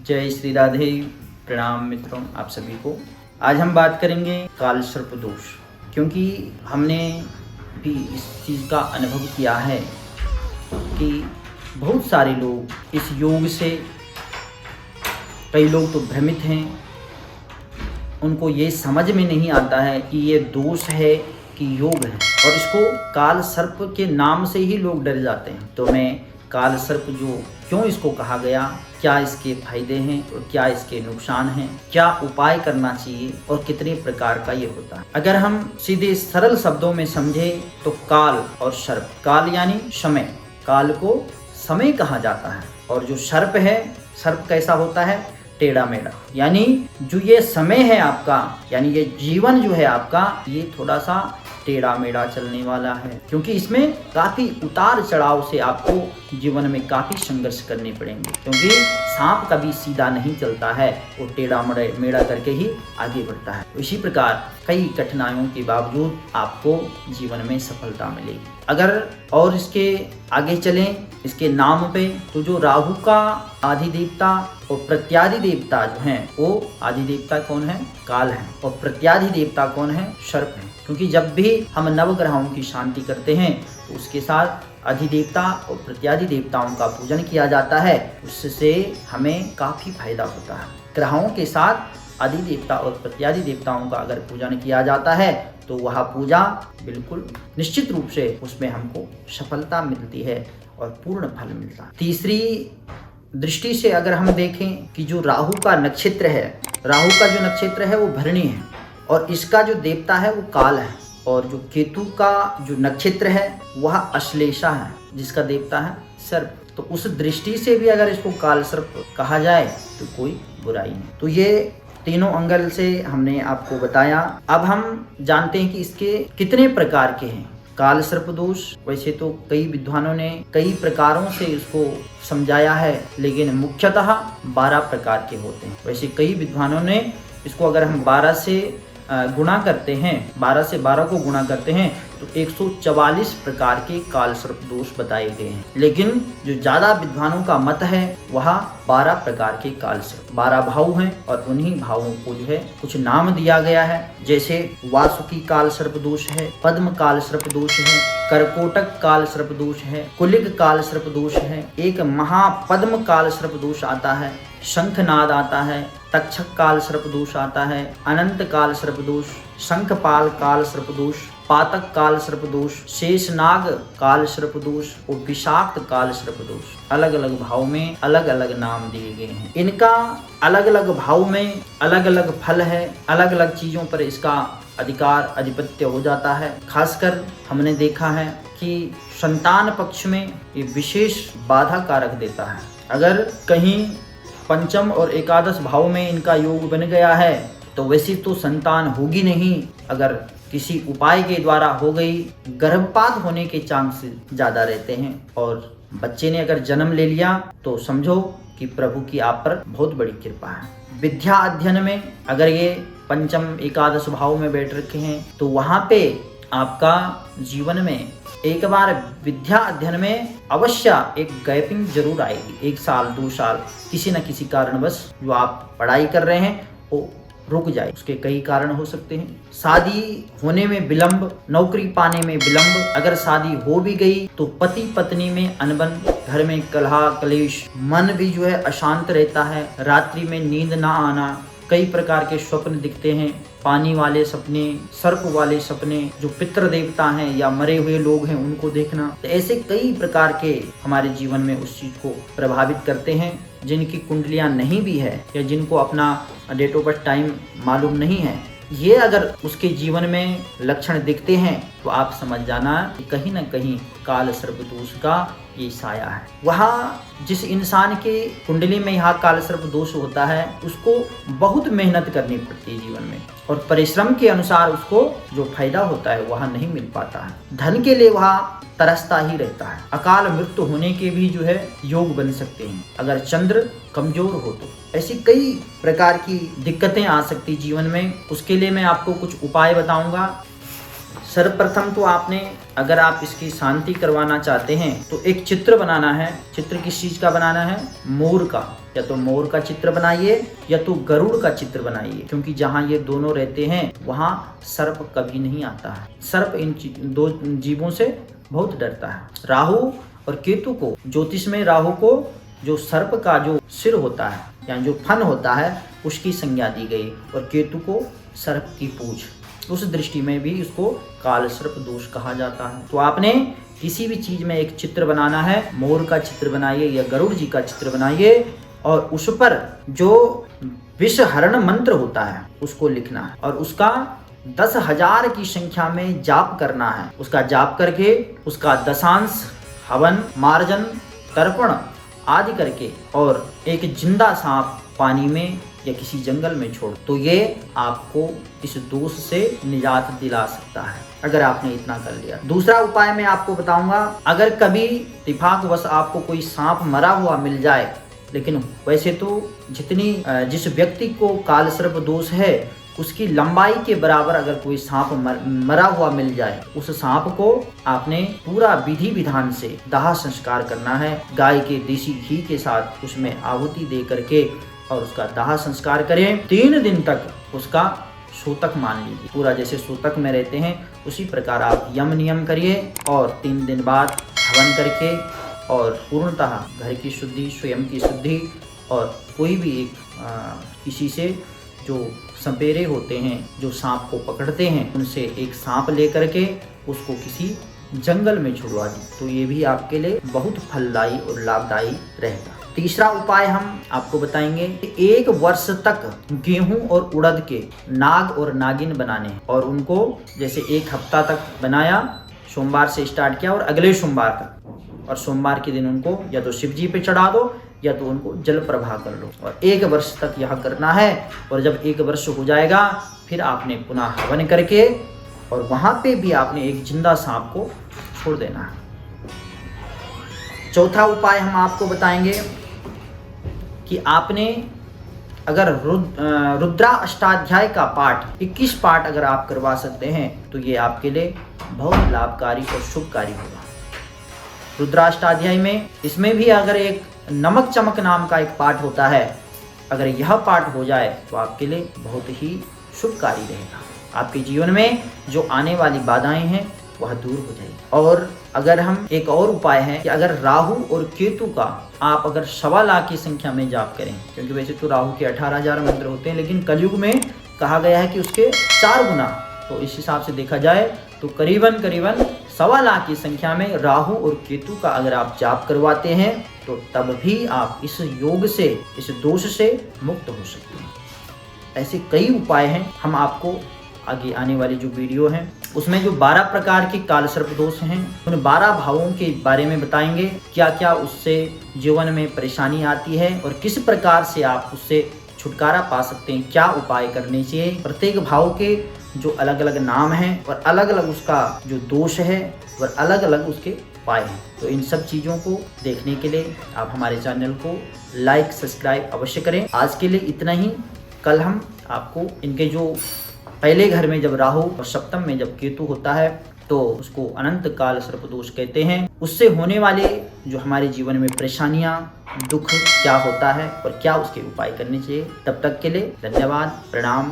जय श्री राधे। प्रणाम मित्रों आप सभी को। आज हम बात करेंगे काल सर्प दोष, क्योंकि हमने भी इस चीज़ का अनुभव किया है कि बहुत सारे लोग इस योग से, कई लोग तो भ्रमित हैं, उनको ये समझ में नहीं आता है कि ये दोष है कि योग है, और इसको काल सर्प के नाम से ही लोग डर जाते हैं। तो मैं काल सर्प जो क्यों इसको कहा गया, क्या इसके फायदे हैं और क्या इसके नुकसान हैं, क्या उपाय करना चाहिए और कितने प्रकार का ये होता है। अगर हम सीधे सरल शब्दों में समझे तो काल और सर्प, काल यानी समय, काल को समय कहा जाता है, और जो सर्प है, सर्प कैसा होता है, टेढ़ा मेढ़ा, यानी जो ये समय है आपका, यानी ये जीवन जो है आपका, ये थोड़ा सा टेढ़ा मेढ़ा चलने वाला है, क्योंकि इसमें काफी उतार चढ़ाव से आपको जीवन में काफी संघर्ष करने पड़ेंगे, क्योंकि सांप कभी सीधा नहीं चलता है, वो टेढ़ा मेढ़ा करके ही आगे बढ़ता है। इसी प्रकार कई कठिनाइयों के बावजूद आपको जीवन में सफलता मिलेगी। अगर और इसके आगे चलें, इसके नाम पे, तो जो राहु का आदिदेवता और प्रत्यादि देवता जो हैं, वो आदिदेवता कौन है, काल है, और प्रत्यादि देवता कौन है, सर्प है। क्योंकि जब भी हम नवग्रहों की शांति करते हैं तो उसके साथ अधिदेवता और प्रत्यादि देवताओं का पूजन किया जाता है, उससे हमें काफी फायदा होता है। ग्रहों के साथ अधिदेवता और प्रत्यादि देवताओं का अगर पूजन किया जाता है तो वह पूजा बिल्कुल निश्चित रूप से उसमें हमको सफलता मिलती है और पूर्ण फल मिलता है। तीसरी दृष्टि से अगर हम देखें कि जो राहु का नक्षत्र है, राहु का जो नक्षत्र है वो भरणी है, और इसका जो देवता है वो काल है, और जो केतु का जो नक्षत्र है वह अश्लेषा है, जिसका देवता है सर्प। तो उस दृष्टि से भी अगर इसको काल सर्प कहा जाए तो कोई बुराई नहीं। तो ये तीनों एंगल से हमने आपको बताया। अब हम जानते हैं कि इसके कितने प्रकार के हैं काल सर्प दोष। वैसे तो कई विद्वानों ने कई प्रकारों से इसको समझाया है, लेकिन मुख्यतः 12 प्रकार के होते हैं। वैसे कई विद्वानों ने इसको अगर हम 12 से गुणा करते हैं, 12 से 12 को गुणा करते हैं तो 144 प्रकार के काल सर्प दोष बताए गए हैं। लेकिन जो ज्यादा विद्वानों का मत है वह 12 प्रकार के काल सर्प, 12 भाव हैं, और उन्हीं भावों को जो है कुछ नाम दिया गया है। जैसे वासुकी काल सर्प दोष है, पद्म काल सर्प दोष है, करकोटक काल सर्प दोष है, कुलिक काल सर्प दोष है, एक महापद्म काल सर्प दोष आता है, शंखनाद आता है, तक्षक काल सर्प दोष आता है, अनंत काल सर्प दोष, शंखपाल काल सर्प दोष, पातक काल सर्प दोष, शेषनाग काल सर्प दोष और विषाक्त काल सर्प दोष। अलग अलग भाव में अलग अलग नाम दिए गए हैं। इनका अलग अलग भाव में अलग अलग फल है, अलग अलग चीजों पर इसका अधिकार अधिपत्य हो जाता है। खासकर हमने देखा है कि संतान पक्ष में ये विशेष बाधा कारक देता है। अगर कहीं पंचम और एकादश भाव में इनका योग बन गया है तो वैसे तो संतान होगी नहीं, अगर किसी उपाय के द्वारा हो गई, गर्भपात होने के चांस ज्यादा रहते हैं, और बच्चे ने अगर जन्म ले लिया तो समझो कि प्रभु की आप पर बहुत बड़ी कृपा है। विद्या अध्ययन में अगर ये पंचम एकादश भाव में बैठ रखे हैं तो वहां पे आपका जीवन में एक बार विद्या अध्ययन में अवश्य एक गैपिंग जरूर आएगी। 1 साल 2 साल किसी न किसी कारणवश जो आप पढ़ाई कर रहे हैं वो रुक जाए। उसके कई कारण हो सकते हैं। शादी होने में विलंब, नौकरी पाने में विलंब, अगर शादी हो भी गई तो पति पत्नी में अनबन, घर में कलह कलेश, मन भी जो है अशांत रहता है, रात्रि में नींद ना आना, कई प्रकार के स्वप्न दिखते हैं, पानी वाले सपने, सर्प वाले सपने, जो पितृ देवता हैं या मरे हुए लोग हैं उनको देखना। तो ऐसे कई प्रकार के हमारे जीवन में उस चीज को प्रभावित करते हैं। जिनकी कुंडलियां नहीं भी है या जिनको अपना डेट ऑफ बर्थ टाइम मालूम नहीं है, ये अगर उसके जीवन में लक्षण दिखते हैं तो आप समझ जाना कि कहीं ना कहीं काल सर्प दोष का ये साया है। वहाँ जिस इंसान के कुंडली में यहाँ काल सर्प दोष होता है उसको बहुत मेहनत करनी पड़ती है जीवन में, और परिश्रम के अनुसार उसको जो फायदा होता है वह नहीं मिल पाता है। धन के लिए वह तरसता ही रहता है। अकाल मृत्यु होने के भी जो है योग बन सकते हैं अगर चंद्र कमजोर हो तो। ऐसी कई प्रकार की दिक्कतें आ सकती जीवन में। उसके लिए मैं आपको कुछ उपाय बताऊंगा। सर्वप्रथम तो आपने, अगर आप इसकी शांति करवाना चाहते हैं तो एक चित्र बनाना है। चित्र किस चीज का बनाना है? मोर का। या तो मोर का चित्र बनाइए या तो गरुड़ का चित्र बनाइए, क्योंकि जहाँ ये दोनों रहते हैं वहाँ सर्प कभी नहीं आता है। सर्प इन दो जीवों से बहुत डरता है। राहु और केतु को, ज्योतिष में राहु को जो सर्प का जो सिर होता है या जो फन होता है उसकी संज्ञा दी गई, और केतु को सर्प की पूंछ। उस दृष्टि में भी इसको काल सर्प दोष कहा जाता है। तो आपने किसी भी चीज में एक चित्र बनाना है, मोर का चित्र बनाइए या गरुड़ जी का चित्र बनाइए, और उस पर जो विष हरण मंत्र होता है उसको लिखना है, और उसका 10,000 की संख्या में जाप करना है। उसका जाप करके उसका दशांश हवन, मार्जन, तर्पण आदि करके, और एक जिंदा सांप पानी में या किसी जंगल में छोड़, तो ये आपको इस दोष से निजात दिला सकता है, अगर आपने इतना कर लिया। दूसरा उपाय मैं आपको बताऊंगा, अगर कभी इत्तेफाकवश आपको कोई सांप मरा हुआ मिल जाए, लेकिन वैसे तो जिस व्यक्ति को काल सर्प दोष है उसकी लंबाई के बराबर अगर कोई सांप मरा हुआ मिल जाए, उस सांप को आपने पूरा विधि विधान से दाह संस्कार करना है। गाय के देसी घी के साथ उसमें आहुति दे करके और उसका दाह संस्कार करें। 3 दिन तक उसका सूतक मान लीजिए, पूरा जैसे सूतक में रहते हैं उसी प्रकार आप यम नियम करिए, और 3 दिन बाद हवन करके और पूर्णतः घर की शुद्धि, स्वयं की शुद्धि, और कोई भी एक किसी से जो सपेरे होते हैं जो सांप को पकड़ते हैं उनसे एक सांप लेकर के उसको किसी जंगल में छुड़वा दी, तो ये भी आपके लिए बहुत फलदायी और लाभदायी रहेगा। तीसरा उपाय हम आपको बताएंगे कि 1 वर्ष तक गेहूं और उड़द के नाग और नागिन बनाने हैं, और उनको जैसे 1 हफ्ता तक बनाया, सोमवार से स्टार्ट किया और अगले सोमवार तक, और सोमवार के दिन उनको या तो शिव जी पे चढ़ा दो या तो उनको जल प्रवाह कर लो, और 1 वर्ष तक यह करना है। और जब 1 वर्ष हो जाएगा फिर आपने पुनः हवन करके और वहां पे भी आपने एक जिंदा सांप को छोड़ देना है। चौथा उपाय हम आपको बताएंगे कि आपने अगर रुद्रा अष्टाध्याय का पाठ 21 पाठ अगर आप करवा सकते हैं तो ये आपके लिए बहुत लाभकारी और शुभकारी होगा। रुद्राष्टाध्याय में इसमें भी अगर एक नमक चमक नाम का एक पाठ होता है, अगर यह पाठ हो जाए तो आपके लिए बहुत ही शुभकारी रहेगा। आपके जीवन में जो आने वाली बाधाएं हैं वह दूर हो जाएगी। और अगर हम एक और उपाय है कि अगर राहु और केतु का आप अगर 1.25 लाख की संख्या में जाप करें, क्योंकि वैसे तो राहु के 18,000 मंत्र होते हैं, लेकिन कलयुग में कहा गया है कि उसके 4 गुना, तो इस हिसाब से देखा जाए तो करीबन 1.25 लाख की संख्या में राहु और केतु का अगर आप जाप करवाते हैं तो तब भी आप इस योग से, इस दोष से मुक्त हो सकते हैं। ऐसे कई उपाय हैं, हम आपको आगे आने वाली जो वीडियो है उसमें जो 12 प्रकार के काल सर्प दोष हैं उन 12 भावों के बारे में बताएंगे, क्या क्या उससे जीवन में परेशानी आती है और किस प्रकार से आप उससे छुटकारा पा सकते हैं, क्या उपाय करने चाहिए। प्रत्येक भाव के जो अलग अलग नाम हैं और अलग अलग उसका जो दोष है और अलग अलग उसके उपाय हैं। तो इन सब चीज़ों को देखने के लिए आप हमारे चैनल को लाइक सब्सक्राइब अवश्य करें। आज के लिए इतना ही। कल हम आपको इनके जो पहले घर में जब राहु और सप्तम में जब केतु होता है तो उसको अनंत काल सर्प दोष कहते हैं, उससे होने वाले जो हमारे जीवन में परेशानियां, दुख क्या होता है और क्या उसके उपाय करने चाहिए। तब तक के लिए धन्यवाद, प्रणाम।